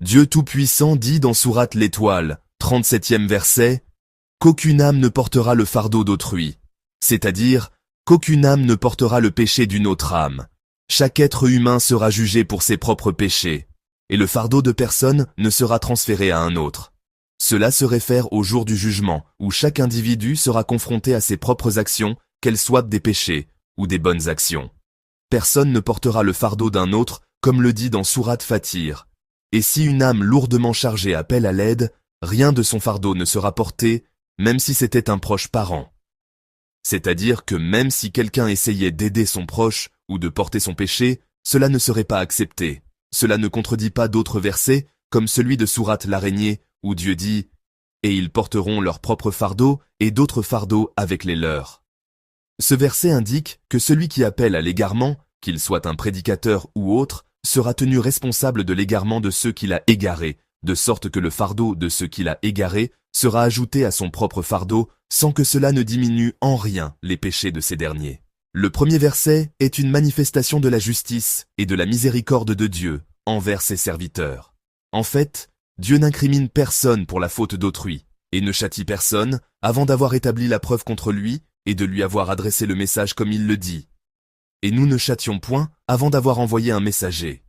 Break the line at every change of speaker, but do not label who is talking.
Dieu Tout-Puissant dit dans sourate l'Étoile, 37e verset, « Qu'aucune âme ne portera le fardeau d'autrui », c'est-à-dire qu'aucune âme ne portera le péché d'une autre âme. Chaque être humain sera jugé pour ses propres péchés, et le fardeau de personne ne sera transféré à un autre. Cela se réfère au jour du jugement, où chaque individu sera confronté à ses propres actions, qu'elles soient des péchés ou des bonnes actions. Personne ne portera le fardeau d'un autre, comme le dit dans sourate Fatir. Et si une âme lourdement chargée appelle à l'aide, rien de son fardeau ne sera porté, même si c'était un proche parent. C'est-à-dire que même si quelqu'un essayait d'aider son proche ou de porter son péché, cela ne serait pas accepté. Cela ne contredit pas d'autres versets, comme celui de sourate l'araignée, où Dieu dit « Et ils porteront leur propre fardeau et d'autres fardeaux avec les leurs ». Ce verset indique que celui qui appelle à l'égarement, qu'il soit un prédicateur ou autre, sera tenu responsable de l'égarement de ceux qu'il a égarés, de sorte que le fardeau de ceux qu'il a égarés sera ajouté à son propre fardeau, sans que cela ne diminue en rien les péchés de ces derniers. Le premier verset est une manifestation de la justice et de la miséricorde de Dieu envers ses serviteurs. En fait, Dieu n'incrimine personne pour la faute d'autrui, et ne châtie personne avant d'avoir établi la preuve contre lui et de lui avoir adressé le message comme il le dit. Et nous ne châtions point avant d'avoir envoyé un messager.